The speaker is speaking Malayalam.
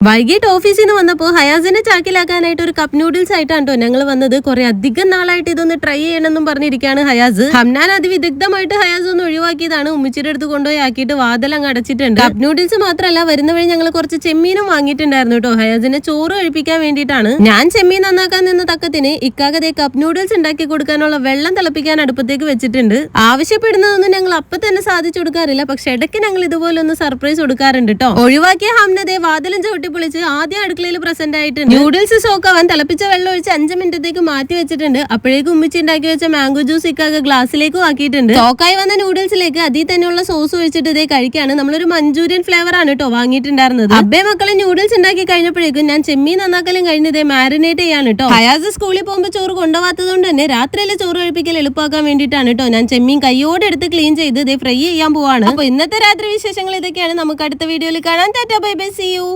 വൈകിട്ട് ഓഫീസിൽ നിന്ന് വന്നപ്പോൾ ഹയാസിനെ ചാക്കിലാക്കാനായിട്ട് ഒരു കപ്പ് നൂഡിൽസ് ആയിട്ടാണ് കേട്ടോ ഞങ്ങൾ വന്നത്. കുറെ അധികം നാളായിട്ട് ഇതൊന്ന് ട്രൈ ചെയ്യണമെന്നും പറഞ്ഞിരിക്കുകയാണ് ഹയാസ്. ഹംനാൻ അതിവിദഗ്ധമായിട്ട് ഹയാസ് ഒന്ന് ഒഴിവാക്കിയതാണ്. ഉമ്മിച്ചിയുടെ അടുത്ത് കൊണ്ടുപോയി ആക്കിയിട്ട് വാതിലങ്ങ് അടച്ചിട്ടുണ്ട്. കപ്പ് നൂഡിൽസ് മാത്രമല്ല, വരുന്ന വഴി ഞങ്ങൾ കുറച്ച് ചെമ്മീനും വാങ്ങിയിട്ടുണ്ടായിരുന്നു കേട്ടോ ഹയാസിനെ ചോറ് കഴിപ്പിക്കാൻ വേണ്ടിയിട്ടാണ്. ഞാൻ ചെമ്മീൻ നന്നാക്കാൻ നിന്ന തക്കത്തിന് ഇക്കാകതെ കപ്പ് നൂഡിൽസ് ഉണ്ടാക്കി കൊടുക്കാനുള്ള വെള്ളം തിളപ്പിക്കാൻ അടുപ്പത്തേക്ക് വെച്ചിട്ടുണ്ട്. ആവശ്യപ്പെടുന്നതൊന്നും ഞങ്ങൾ അപ്പൊ തന്നെ സാധിച്ചു കൊടുക്കാറില്ല, പക്ഷെ ഇടയ്ക്ക് ഞങ്ങൾ ഇതുപോലെ ഒന്ന് സർപ്രൈസ് കൊടുക്കാറുണ്ട് കേട്ടോ. ഒഴിവാക്കിയ ഹംനതെ വാതിലും ചവിട്ടി പൊളിച്ച് ആദ്യം അടുക്കളയിൽ പ്രസന്റ് ആയിട്ടുണ്ട്. നൂഡിൽസ് സോക്കാവാൻ തിളപ്പിച്ച വെള്ളം ഒഴിച്ച് 5 മിനിറ്റത്തേക്ക് മാറ്റി വെച്ചിട്ടുണ്ട്. അപ്പോഴേക്കും ഉമ്മിച്ചി ഉണ്ടാക്കി വെച്ച മാംഗോ ജ്യൂസ് ഇക്കാകെ ഗ്ലാസ്സിലേക്കും ആക്കിയിട്ടുണ്ട്. സോക്കായി വന്ന നൂഡിൽസിലേക്ക് അതിൽ തന്നെയുള്ള സോസ് ഒഴിച്ചിട്ട് ഇതേ കഴിക്കാണ്. നമ്മളൊരു മഞ്ചൂരിയൻ ഫ്ലേവർ ആണ് കേട്ടോ വാങ്ങിയിട്ടുണ്ടായിരുന്നത്. അബ്ബേ മക്കളെ നൂഡിൽസ് ഉണ്ടാക്കി കഴിഞ്ഞപ്പോഴേക്കും ഞാൻ ചെമ്മീൻ നന്നാക്കലും കഴിഞ്ഞതേ മാരിനേറ്റ് ചെയ്യാണ് കേട്ടോ. ഹയാസ് സ്കൂളിൽ പോകുമ്പോൾ ചോറ് കൊണ്ടുപോകാത്തത് കൊണ്ട് തന്നെ രാത്രിയിലെ ചോറ് കഴിപ്പിക്കൽ എളുപ്പമാക്കാൻ വേണ്ടിയിട്ടാണ് കേട്ടോ ഞാൻ ചെമ്മീൻ കൈയോടെ എടുത്ത് ക്ലീൻ ചെയ്ത് ഇതേ ഫ്രൈ ചെയ്യാൻ പോവാണ്. അപ്പൊ ഇന്നത്തെ രാത്രി വിശേഷങ്ങൾ ഇതൊക്കെയാണ്. നമുക്ക് അടുത്ത വീഡിയോയിൽ കാണാൻ. ടാറ്റാ ബൈ ബൈ, സീ യു.